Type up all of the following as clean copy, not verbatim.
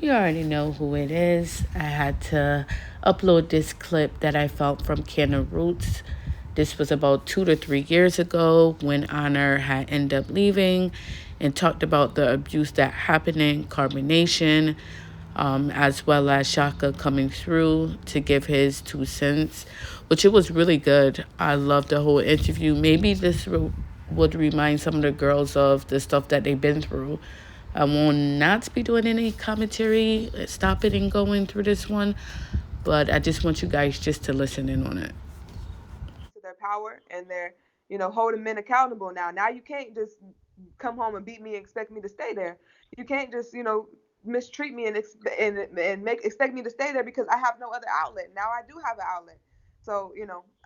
You already know who it is. I had to upload this clip that I found from CannaRoots. This was about 2 to 3 years ago when Honor had ended up leaving and talked about the abuse that happened in Carbonation, as well as Shaka coming through to give his 2 cents, which it was really good. I loved the whole interview. Maybe would remind some of the girls of the stuff that they've been through. I will not be doing any commentary, stopping and going through this one, but I just want you guys just to listen in on it. To their power and they're holding men accountable now you can't just come home and beat me and expect me to stay there. You can't just mistreat me and make expect me to stay there because I have no other outlet. Now I do have an outlet. So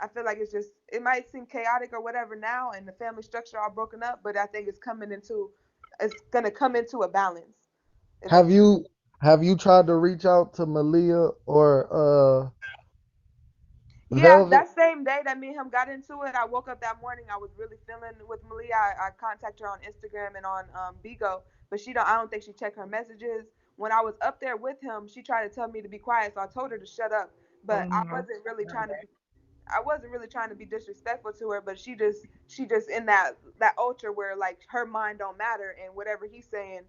I feel like it might seem chaotic or whatever now and the family structure all broken up, but I think it's going to come into a balance Have eventually. you tried to reach out to Malia or Yeah, Velvet? that same day that me and him got into it, I woke up that morning. I was really feeling with Malia. I contacted her on Instagram and on Bigo, but she don't. I don't think she checked her messages. When I was up there with him, she tried to tell me to be quiet, so I told her to shut up. But I wasn't really trying to be disrespectful to her. But she just in that ultra where like her mind don't matter and whatever he's saying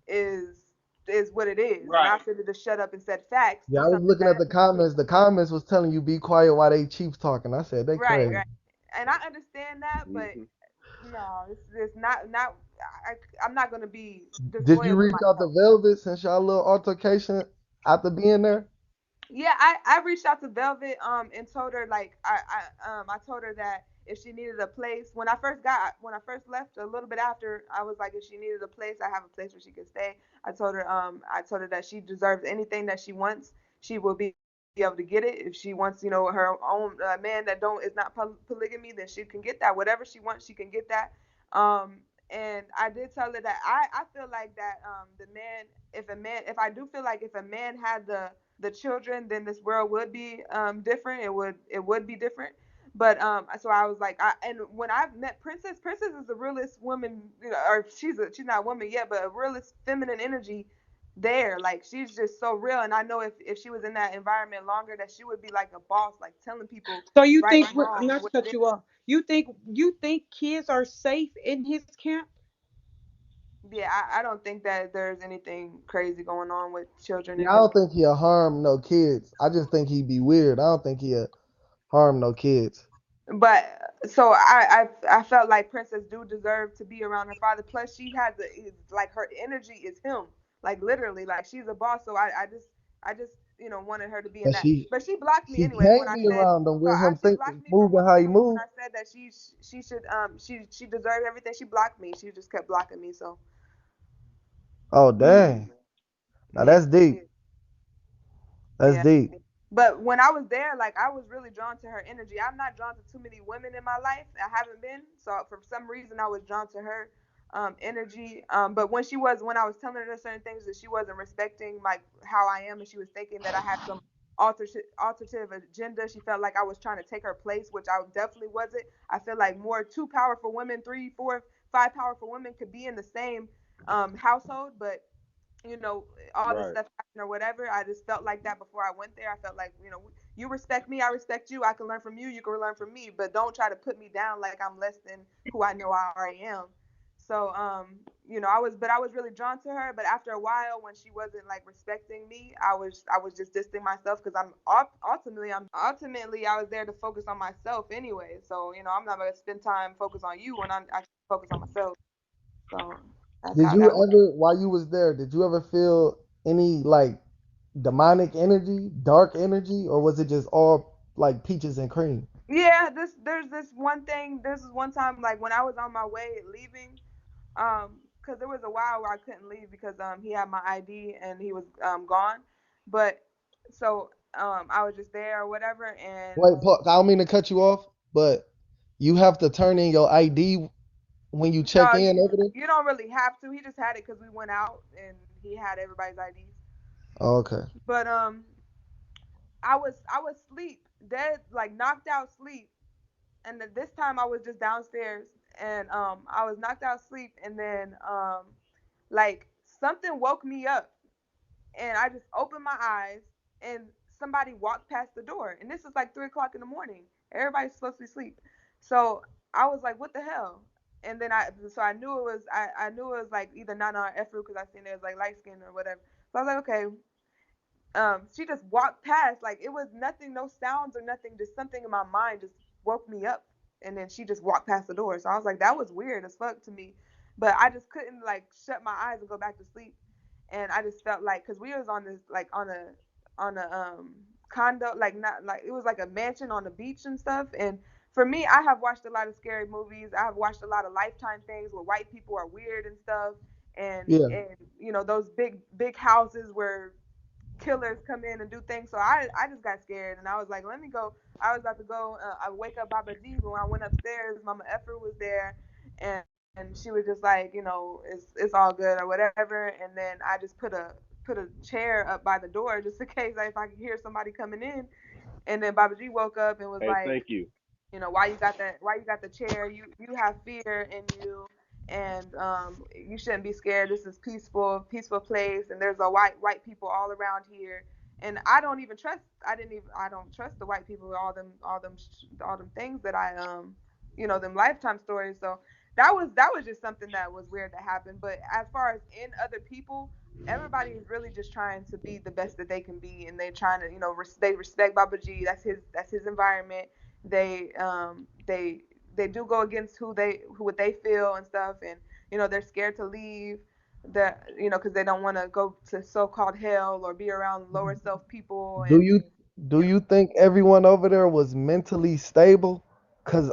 is is what it is. And I Right. said to just shut up and said facts Yeah, to I was something looking at that the comments. The comments was telling you be quiet while they Chiefs talking. I said they right, crazy. right. And I understand that, but Hmm. no, it's not. I'm not gonna be Did you disloyal to reach out to myself. Velvet since y'all little altercation after being there? Yeah, I reached out to Velvet and told her like I told her that if she needed a place when I first left a little bit after I was like if she needed a place I have a place where she can stay. I told her that she deserves anything that she wants. She will be able to get it if she wants her own man that don't is not polygamy, then she can get that whatever she wants she can get that. And I did tell her that I feel like that the man if I do feel like if a man had the children, then this world would be different. It would be different. But so I was like, and when I met Princess, Princess is the realest woman, or she's not a woman yet, but a realest feminine energy there. Like she's just so real, and I know if she was in that environment longer, that she would be like a boss, like telling people So you right think, and wrong and not to what cut it you is. off, you think kids are safe in his camp? Yeah, I don't think that there's anything crazy going on with children in Yeah, I his. don't think he'll harm no kids. I just think he'd be weird. I don't think he'll harm no kids. But so I felt like Princess do deserve to be around her father. Plus, she has like her energy is him, like literally, like she's a boss. So I just wanted her to be in But that. But she blocked me she anyways when can't I be said. around them So with him she thinking, blocked me from moving one how thing he when move. I said that she should she deserved everything. She blocked me. She just kept blocking me. So Oh dang. Now yeah, that's deep. That's yeah. deep. But when I was there, like I was really drawn to her energy. I'm not drawn to too many women in my life. I haven't been. So for some reason, I was drawn to her energy. But when I was telling her certain things that she wasn't respecting, like how I am, and she was thinking that I had some alternative agenda. She felt like I was trying to take her place, which I definitely wasn't. I feel like more two powerful women, three, four, five powerful women could be in the same household, but you know, all this Right. stuff happened or whatever. I just felt like that before I went there. I felt like, you respect me, I respect you. I can learn from you, you can learn from me, but don't try to put me down like I'm less than who I know I already am. So, I was really drawn to her. But after a while, when she wasn't like respecting me, I was just distancing myself because ultimately I was there to focus on myself anyway. So, I'm not gonna spend time focus on you when I should focus on myself. So that's Did how you that went. ever, while you was there, did you ever feel any like demonic energy, dark energy, or was it just all like peaches and cream? Yeah, there's this one thing. This is one time like when I was on my way leaving, because there was a while where I couldn't leave because he had my ID and he was gone, but so I was just there or whatever, and Wait, Paul, I don't mean to cut you off, but you have to turn in your ID when you check no, in over there. you don't really have to. He just had it because we went out and he had everybody's IDs, Oh, okay. but I was asleep, dead like knocked out sleep, and this time I was just downstairs and I was knocked out asleep and then like something woke me up and I just opened my eyes, and somebody walked past the door, and this is like 3 o'clock in the morning. Everybody's supposed to be asleep, so I was like, "What the hell?" And then I knew it was, I knew it was like either Nana or Efru because I seen it was like light skin or whatever. So I was like, okay, she just walked past, like it was nothing, no sounds or nothing, just something in my mind just woke me up, and then she just walked past the door. So I was like, that was weird as fuck to me, but I just couldn't like shut my eyes and go back to sleep. And I just felt like, because we was on this like on a condo, like not like, it was like a mansion on the beach and stuff. And for me, I have watched a lot of scary movies, I have watched a lot of Lifetime things where white people are weird and stuff, Yeah. and those big houses where killers come in and do things. So I just got scared, and I was like, let me go. I was about to go. I wake up Baba G, but when I went upstairs, Mama Effer was there, and she was just like, it's all good or whatever. And then I just put a chair up by the door just in case, like, if I could hear somebody coming in. And then Baba G woke up and was Hey, like, thank you. why you got that, why you got the chair, you have fear in you, and you shouldn't be scared, this is peaceful place, and there's a white people all around here. And I don't even trust, I don't trust the white people with all them things that I them Lifetime stories. So that was just something that was weird that happened. But as far as in other people, everybody is really just trying to be the best that they can be, and they're trying to, they respect Baba G. That's his environment. They do go against who what they feel and stuff, and they're scared to leave the, because they don't want to go to so-called hell or be around lower self people. Do And you do you think everyone over there was mentally stable? Cause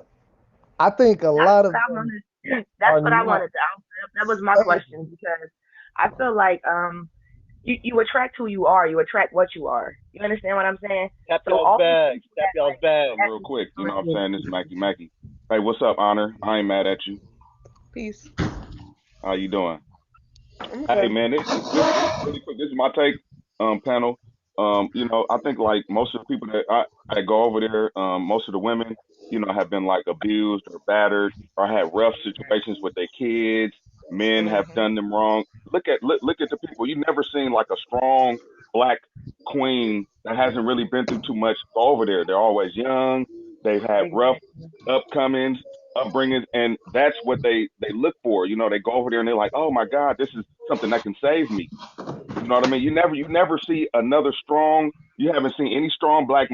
I think a That's lot what of I them wanted. are That's what I not wanted to. That was my stable. question because I feel like you attract who you are. You attract what you are. You understand what I'm saying? Tap So y'all's all these bags. people Tap that y'all's like bags. Real quick, you know what I'm actually saying? This is Mackie Mackie. Hey, what's up, Honor? I ain't mad at you. peace. How you doing? I'm Hey, good. man, this really quick. This is my take, panel. I think like most of the people that go over there, most of the women, have been like abused or battered or had rough situations with their kids. Men have hmm done them wrong. Look at the people. You never seen like a strong black queen that hasn't really been through too much go over there. They're always young. They've had rough exactly. upcomings, upbringings, and that's what they look for. They go over there and they're like, oh my God, this is something that can save me. You know what I mean? You never see another strong. You haven't seen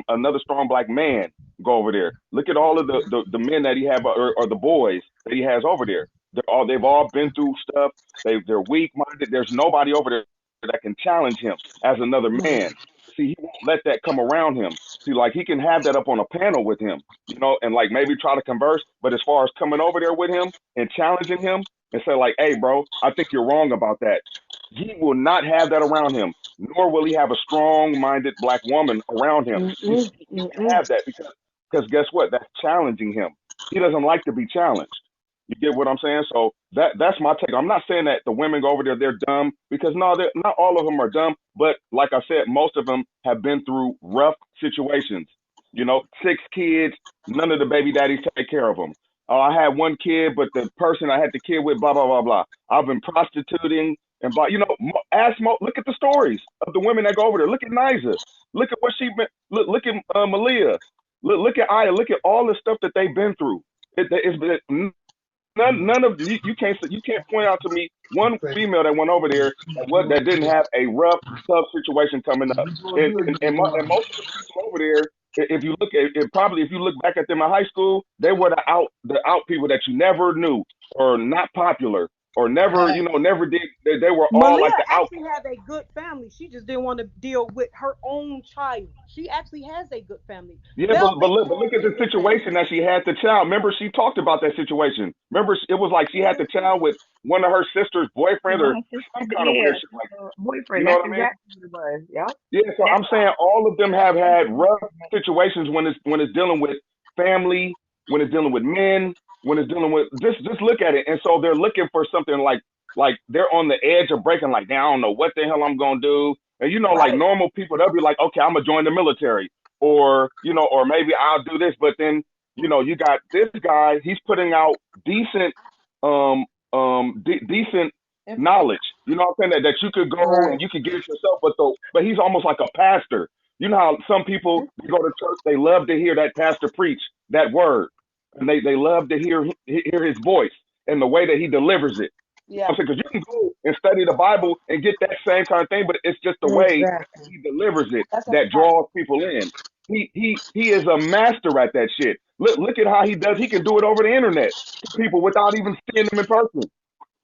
another strong black man go over there. Look at all of the men that he have, or the boys that he has over there. They've all been through stuff. They're weak minded. There's nobody over there that can challenge him as another man. See, he won't let that come around him. See, like he can have that up on a panel with him, and like maybe try to converse. But as far as coming over there with him and challenging him and say like, "Hey, bro, I think you're wrong about that." He will not have that around him, nor will he have a strong-minded black woman around him. Mm-mm, He can mm-mm. have that because guess what? That's challenging him. He doesn't like to be challenged. You get what I'm saying? So that's my take. I'm not saying that the women go over there they're dumb because no, not all of them are dumb. But like I said, most of them have been through rough situations. 6 kids, none of the baby daddies take care of them. Oh, I had one kid, but the person I had the kid with, blah blah blah blah. I've been prostituting and blah. Look at the stories of the women that go over there. Look at Niza. Look at what she been. Look at Malia. Look at Aya. Look at all the stuff that they've been through. It's been none of you can't point out to me one female that went over there that didn't have a rough, tough situation coming up. And most of the people over there, if you look at it, probably if you look back at them in high school, they were the out people that you never knew or not popular or never never did. They were all Malia like the actually outcast. has a good family. She just didn't want to deal with her own child. She actually has a good family. Yeah, Velvet but look has at a the good family. situation that she had the child. Remember, she talked about that situation. Remember, it was like she had the child with one of her sister's boyfriends or Well, her some sister, kind of weird yeah, shit. Like, you boyfriend. know That's what I mean? exactly what it was. Yep. Yeah. So That's I'm why. saying all of them That's have that's had the rough reason. situations when it's dealing with family, when it's dealing with men, when it's dealing with just look at it. And so they're looking for something like they're on the edge of breaking. Like, now I don't know what the hell I'm gonna do. And like Right. normal people, they'll be like, okay, I'm gonna join the military, or maybe I'll do this. But then you got this guy. He's putting out decent, decent knowledge. You know what I'm saying? That you could go Right. and you could get it yourself, but he's almost like a pastor. You know how some people they go to church, they love to hear that pastor preach that word, and they love to hear his voice and the way that he delivers it. I'm Yeah. saying because you can go and study the Bible and get that same kind of thing, but it's just the way Exactly. he delivers it That's a that fact. draws people in. He is a master at that shit. Look at how he does. He can do it over the internet to people without even seeing them in person,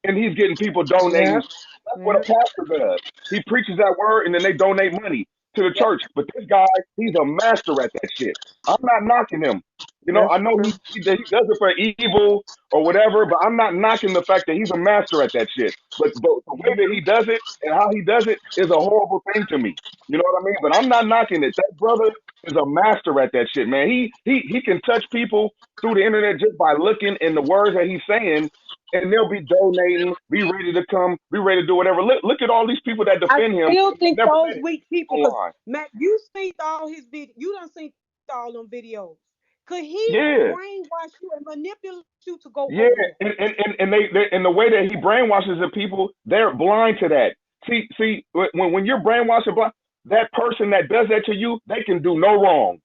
and he's getting people donating. Yep. That's what a Yep. pastor does. He preaches that word and then they donate money to the Yep. church. But this guy, he's a master at that shit. I'm not knocking him. You know, I That's know true. he does it for evil or whatever, but I'm not knocking the fact that he's a master at that shit. But the way that he does it and how he does it is a horrible thing to me. You know what I mean? But I'm not knocking it. That brother is a master at that shit, man. He can touch people through the internet just by looking in the words that he's saying, and they'll be donating, be ready to come, be ready to do whatever. Look at all these people that I defend him. still They think never those met him weak people, because online. Matt, you seen all his video, you done seen all them videos. Could he Yeah, brainwash you and manipulate you to go yeah, over there? and they and the way that he brainwashes the people, they're blind to that. See, when you're brainwashing blind, that person that does that to you, they can do no wrong.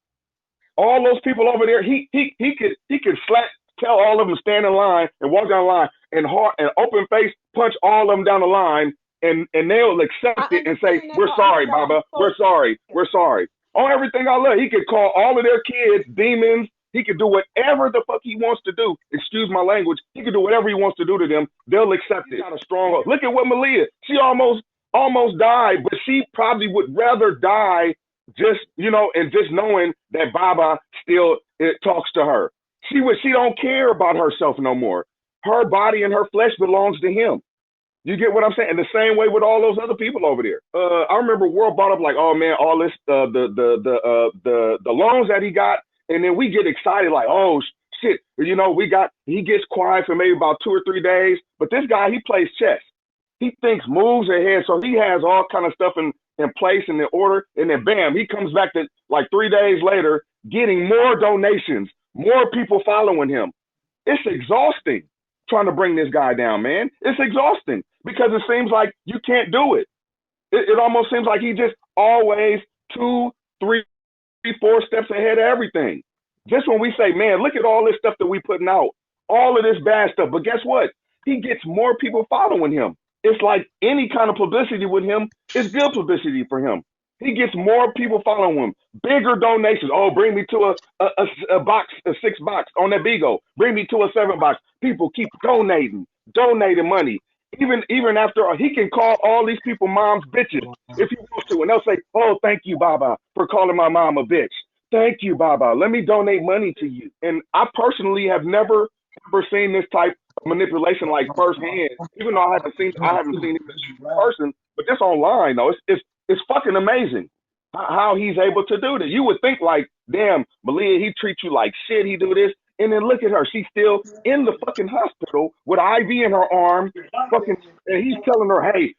All those people over there, he could slap, tell all of them stand in line and walk down the line and hard and open face punch all of them down the line, and they'll I accept it and say understand that we're part. I sorry, just gotta be Baba, so we're sorry, we're sorry. On everything I love, he could call all of their kids demons. He could do whatever the fuck he wants to do. Excuse my language. He could do whatever he wants to do to them. They'll accept it. He's got a strong. Look at what Malia. She almost died, but she probably would rather die just and just knowing that Baba still talks to her. She don't care about herself no more. Her body and her flesh belongs to him. You get what I'm saying? And the same way with all those other people over there. I remember World brought up like, oh man, all this the loans that he got, and then we get excited like, oh shit, he gets quiet for maybe about 2 or 3 days, but this guy he plays chess. He thinks moves ahead, so he has all kind of stuff in place and in order, and then bam, he comes back to like 3 days later, getting more donations, more people following him. It's exhausting trying to bring this guy down, man. It's exhausting because it seems like you can't do it. It almost seems like he just always 2, 3, 4 steps ahead of everything. Just when we say, man, look at all this stuff that we putting out, all of this bad stuff. But guess what? He gets more people following him. It's like any kind of publicity with him is good publicity for him. He gets more people following him, bigger donations. Oh, bring me to a box, a 6 box on that Bigo. Bring me to a 7 box. People keep donating money. Even after he can call all these people moms bitches if he wants to, and they'll say, "Oh, thank you, Baba, for calling my mom a bitch. Thank you, Baba. Let me donate money to you." And I personally have never ever seen this type of manipulation like firsthand. Even though I haven't seen it in person, but just online though, it's fucking amazing how he's able to do that. You would think like, damn, Malia, he treats you like shit. He do this, and then look at her. She's still in the fucking hospital with an IV in her arm, fucking, and he's telling her, hey,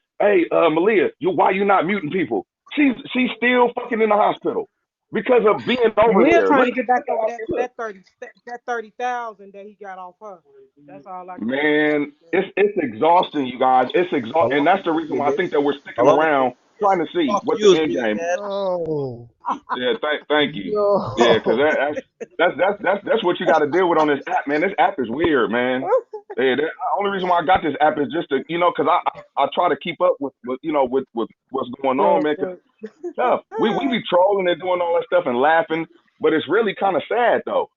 Malia, why you not muting people? She's still fucking in the hospital because of being over We're there. trying Look, to get back over look, look. that 30,000 that he got off her. That's all I can say. Man, it's exhausting, you guys. It's exhausting, and Hello? that's the reason why I think that we're sticking Hello? around, trying to see what the Excuse end me, game. Yo. Yeah, thank you. Yeah, because Yo. that's what you got to deal with on this app, man. This app is weird, man. Yeah, the only reason why I got this app is just to, because I try to keep up with what's going on, Good, man. Because good. it's tough. We be trolling and doing all that stuff and laughing, but it's really kind of sad though.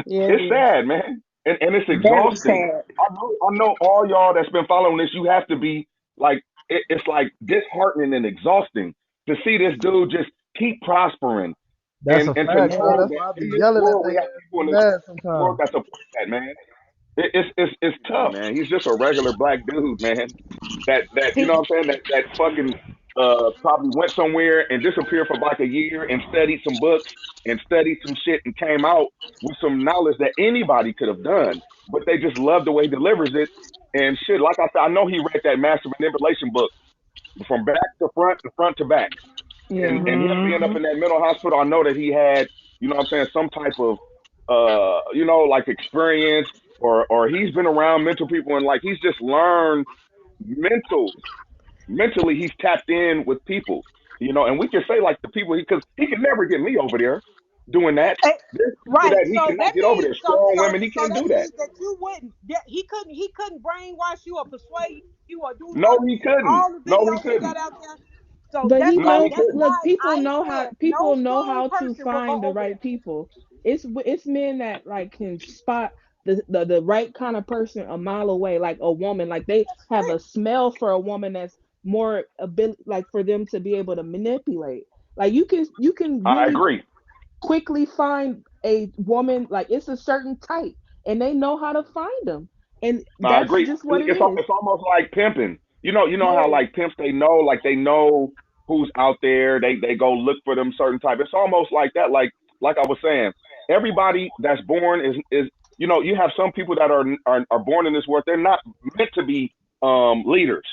Yeah, it It's is. sad, man, and it's Very exhausting. sad. I know all y'all that's been following this. You have to be like it's like disheartening and exhausting to see this dude just keep prospering That's and a to fact, bro. know That's that why I be in this yelling at world we they have ass. people Be in this mad world sometimes. that support that, man. It's tough, man. He's just a regular black dude, man. That you know He what I'm saying? That fucking probably went somewhere and disappeared for like a year and studied some books and studied some shit and came out with some knowledge that anybody could have done, but they just love the way he delivers it and shit. Like I said, I know he read that master manipulation book from back to front and front to back, yeah. and him being up in that mental hospital, I know that he had, what I'm saying, some type of like experience, or he's been around mental people and like he's just learned mental mentally he's tapped in with people, and we can say like the people because he can never get me over there doing that. Eh, There's people right. that he So cannot that get over means there. Strong women, he so can't that do that. means that you wouldn't that he couldn't brainwash you or persuade you or do No, none he couldn't. all the No, he videos he got couldn't. out there. So But he No, knows. he that's couldn't. Look, why I ain't saying no people know strong how to person will go find the over right there. people. It's men that like can spot the right kind of person a mile away, like a woman. Like they That's have it. a smell for a woman that's more ability, like for them to be able to manipulate. Like you can I really agree. quickly find a woman. Like it's a certain type, and they know how to find them, and I that's agree. just what it It's is. it's almost like pimping. You know how Yeah. like pimps they know who's out there. They go look for them certain type. It's almost like that. Like I was saying, everybody that's born is you have some people that are born in this world. They're not meant to be leaders.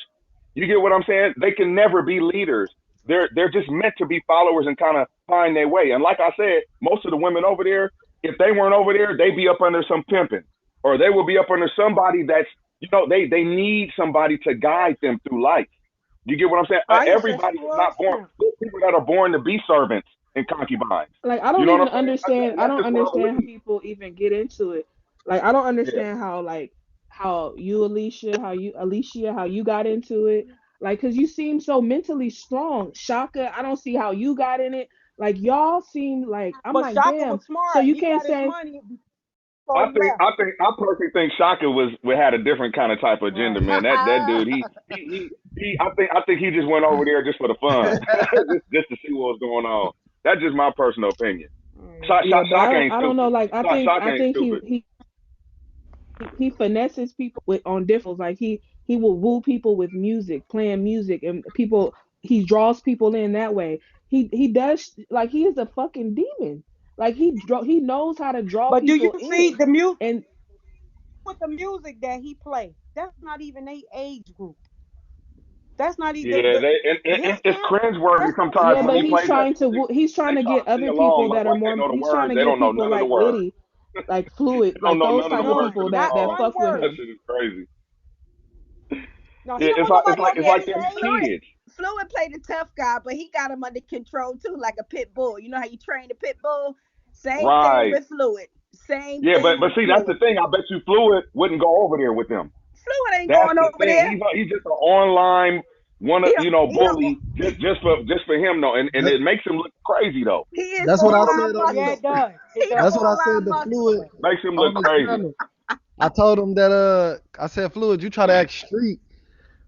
You get what I'm saying? They can never be leaders. They're just meant to be followers and kind of find their way. And like I said, most of the women over there, if they weren't over there, they'd be up under some pimping or they will be up under somebody that's they need somebody to guide them through life. You get what I'm saying? I used to Everybody is was not born. pimp. There's people that are born to be servants and concubines. Like I You don't know what even I'm saying? understand. And I that's don't just what I understand how believe. people even get into it. Like I don't Yeah, understand how you Alicia how you got into it. Like cuz you seem so mentally strong. Shaka, I don't see how you got in it. Like y'all seem like I'm But like, Shaka "Damn." was So smart. you He can't got his say money before he left. I personally think Shaka had a different kind of type of agenda, Right. man. That dude, he I think he just went over there just for the fun, just to see what was going on. That's just my personal opinion. Right. yeah, but Shaka ain't I don't know stupid. like Shaka I ain't think stupid. he finesses people with on different like he will woo people with music, playing music, and people he draws people in that way. He does like he is a fucking demon. Like he knows how to draw But do you people see in. the music And with the music that he played? That's not even a age group. That's not even Yeah, it's him. cringeworthy That's not sometimes yeah, even when but he age plays that music. he's trying They to try get to sing other along people that are like they more know the he's trying words. to They get don't know people none of the like words. Liddy, like Fluid, They don't like know those none of the type of no, words to people the that not song. one fuck with word. That him. shit is crazy. No, he Yeah, don't want nobody over it's there like his them age. Fluid kids. Fluid played the tough guy, but he got him under control too, like a pit bull. You know how you train a pit bull? Same thing Right. with Fluid. Same Yeah, thing but with see, that's the Fluid. thing. I bet you Fluid wouldn't go over there with them. Fluid ain't That's going the over thing. there. He's just an online one of He don't. He don't. bully just for him though, and That, it makes him look crazy though. He is that's what I borderline said on Yeah, the. it muscular. does. It He does. That's what I borderline said to Fluid muscular. Makes him look on the crazy. channel. I told him that I said Fluid, you try to act street,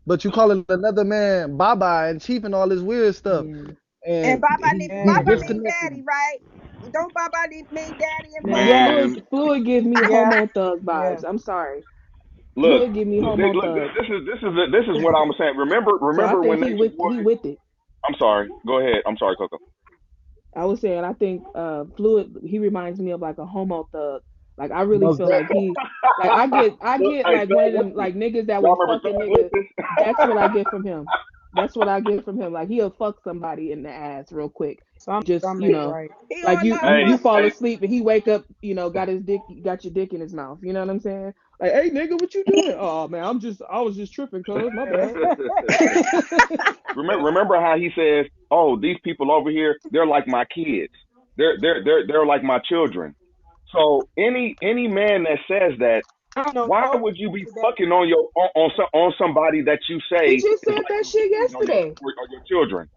but you calling another man Baba and Chief and all this weird stuff, Yeah. And and he's Yeah, Baba yeah, mean disconnected. daddy, right? Don't Baba mean daddy in Man, Puerto Man, Fluid give me yeah, homo thug yeah. vibes. I'm sorry. look, Fluid give me look, homo look. thug. This is what I'm saying. Remember, So I remember think when Nature Boy? he with it. I'm sorry. Go ahead. I'm sorry, Coco. I was saying I think Fluid he reminds me of like a homo thug. Like I really Most feel like definitely. he like I Look, get hey, like one Thug of them Lifted. like niggas that Y'all will remember fuck a Thug nigga. Lifted? That's what I get from him. That's what I get from him. Like he'll fuck somebody in the ass real quick. Just, Some ain't right. He like on you that you Hey, you fall hey. muscle. asleep and he wake up, got your dick in his mouth. You know what I'm saying? Like, hey nigga, what you doing? Oh man, I was just tripping, cuz my bad. Remember how he says, "Oh, these people over here, they're like my kids. They're like my children." So any man that says that, I don't know why no would you be that fucking on somebody that you He say just is said like that your shit kids yesterday. or your children?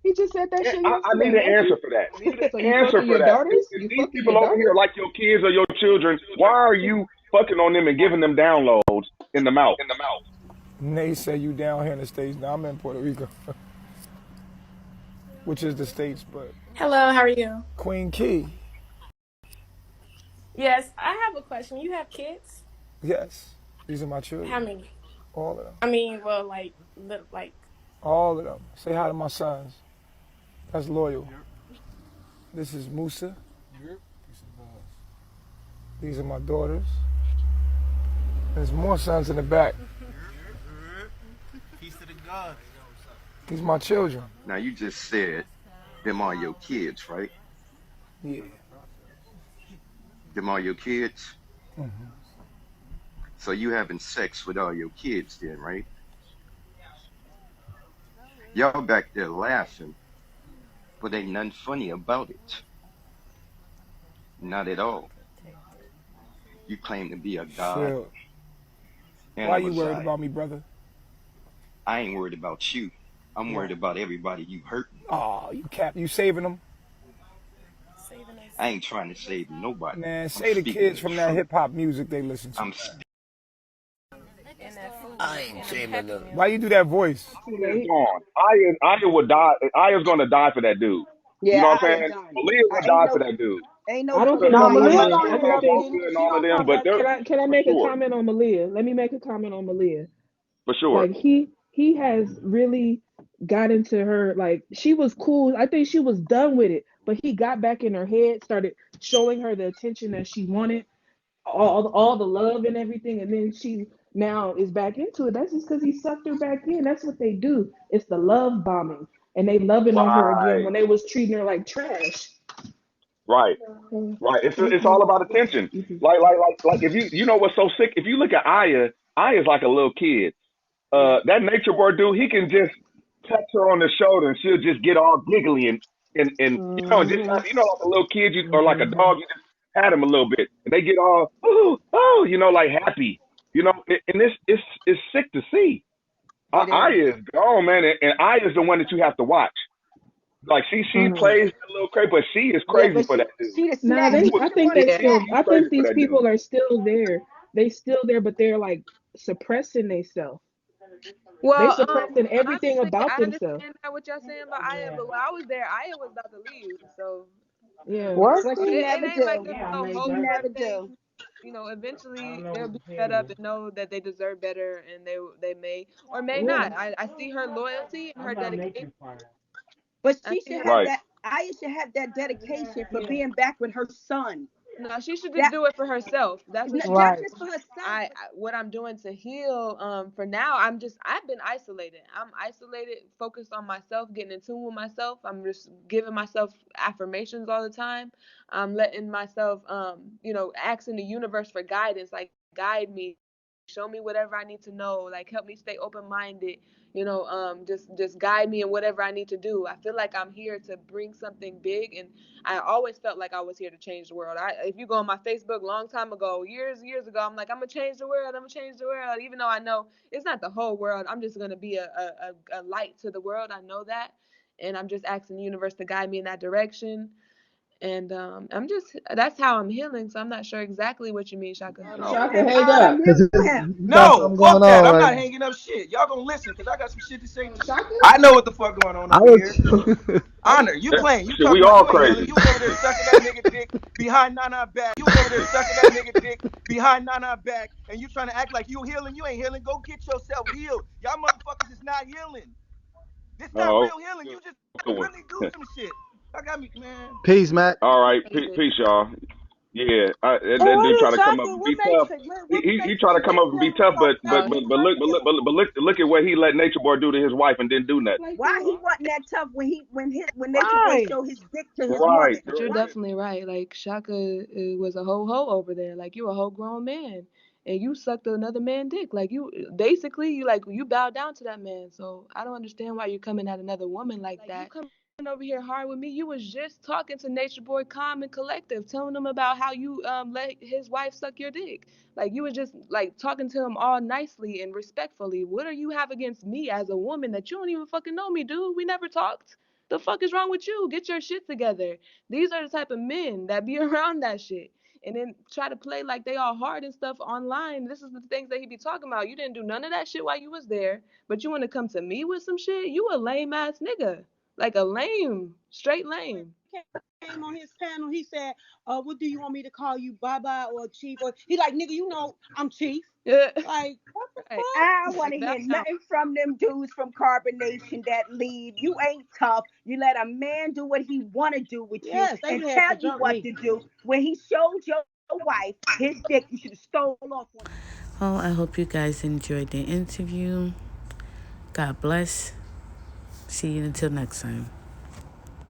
He just said that shit I need yesterday, an nephew. answer for that. I need So an you answer fucking for your that. daughters? If You these fucking your people over here daughters? are like your kids or your children, why are you fucking on them and giving them downloads in the mouth? They say you down here in the States. Now I'm in Puerto Rico, which is the States, but Hello, how are you? Queen Key, Yes, I have a question. You have kids? yes, these are my How children. many? All of them. I mean, well, like, little, like, All of them. Say hi to my sons. That's loyal. This is Musa. These are my daughters. There's more sons in the back. These are my children. Now you just said them are your kids, right? Yeah. Them are your kids. So you having sex with all your kids then, right? Y'all back there laughing, but ain't nothing funny about it. Not at all. You claim to be a god Phil, and why a you worried messiah. about me, brother? I ain't worried about you. I'm Why? worried about everybody you hurting. Oh, you saving them? Saving us. I ain't trying to save nobody. Man, I'm say the speaking kids the from that truth. hip hop music they listen to. I'm And that food I and ain't them shaming happy them. Why meals. you do that voice? Too Aya is late. gone. Aya would die. Aya's gonna die for that dude. You Yeah, know what I I'm am saying? done. Malia I would die for that dude. ain't no I don't fucking think Cause No, way in Malia Malia is. hell. gonna I end don't up Bob think. being. Marley and She all of gonna them, come but back. they're Can I for make a sure, comment on Malia? Let me make a comment on Malia. for sure. Like he has really got into her. Like she was cool. I think she was done with it, but he got back in her head, started showing her the attention that she wanted, all the love and everything, and then she now is back into it. That's just because he sucked her back in. That's what they do. It's the love bombing, and they loving on her again Right, when they was treating her like trash. right, Uh, right. It's mhm, all about attention. mhm. Like if you know what's so sick? If you look at Aya's like a little kid. That nature boy dude, he can just touch her on the shoulder and she'll just get all giggly and and just Mhm. like a little kid or like a dog, you just pat him a little bit and they get all oh, like happy, and it's sick to see. It is. Aya is gone, man, and Aya is the one that you have to watch. Like she Mhm. plays a little crazy, but she is Yeah, crazy but for that dude. she the Nah, snatch. She they. was She I the think one they to yeah, still. snatch. she's I crazy think for these that dude. people are still there. They still there, but they're like suppressing themselves. They They suppressing everything honestly, about I themselves. understand that what y'all saying about Aya, but when I was there, Aya was about to leave. So Yeah. What? But she it never ain't like do. this no She hope for never thing. do. Eventually they'll be fed up and know that they deserve better, and they may or may Yeah. not. I see her loyalty and her dedication. But I she see should her. have Right. that. Aya should have that dedication for being back with her son. No, she should just That do it for herself. That's what she should just Right. do. for herself. What I'm doing to heal for now, I've been isolated. I'm isolated, focused on myself, getting in tune with myself. I'm just giving myself affirmations all the time. I'm letting myself asking the universe for guidance, like guide me, show me whatever I need to know, like help me stay open-minded, just guide me in whatever I need to do. I feel like I'm here to bring something big, and I always felt like I was here to change the world. If you go on my Facebook, long time ago, years ago, I'm like, I'm gonna change the world. I'm gonna change the world. Even though I know it's not the whole world, I'm just gonna be a light to the world. I know that, and I'm just asking the universe to guide me in that direction. And that's how I'm healing. So I'm not sure exactly what you mean, Shaka. No, Tell cause him cause how to mute him. you got No, something going fuck that. on I'm right not now. hanging up shit. Y'all gonna listen because I got some shit to say too. Shaka? I know what the fuck going on I over was. here. Honor, you playing. You Shit, we talking about all you ain't healing. crazy. You was over there sucking that nigga dick behind Nana back. You was over there sucking that nigga dick behind Nana back. And you trying to act like you healing. You ain't healing. Go get yourself healed. Y'all motherfuckers is not healing. This not Oh, real healing. You just good one. really do some shit. I got me, man. Peace, Mac. All right, Basic. peace, y'all. Yeah, So that dude what try is to come up Shaka? and What be makes tough. it? He, What he makes try to you come think up and be that tough, fuck Oh, but he, look at what he let Nature Boy do to his wife and didn't do nothing. Why he wasn't that tough when Nature Boy right? showed his dick to his Right. woman? but you're definitely right. Like Shaka was a whole hoe over there. Like you a whole grown man, and you sucked another man dick. Like you basically you bow down to that man. So I don't understand why you're coming at another woman like that. You coming over here hard with me. You was just talking to Nature Boy Calm and Collective, telling him about how you let his wife suck your dick. Like you was just like talking to him all nicely and respectfully. What do you have against me as a woman that you don't even fucking know me, dude? We never talked. The fuck is wrong with you? Get your shit together. These are the type of men that be around that shit. And then try to play like they all hard and stuff online. This is the things that he be talking about. You didn't do none of that shit while you was there, but you want to come to me with some shit? You a lame ass nigga. Like a lame, straight lame. Came on his panel. He said, what do you want me to call you, Baba or Chief? Or he like, nigga, you know I'm Chief. Yeah. Like, what the Right. fuck? I don't want Like to bow hear down. nothing from them dudes from Carbonation that leave. You ain't tough. You let a man do what he want to do with you Yes, they and had tell to you jump what me. to do. When he showed your wife his dick, you should have stole off on him. Well, I hope you guys enjoyed the interview. God bless. See you until next time.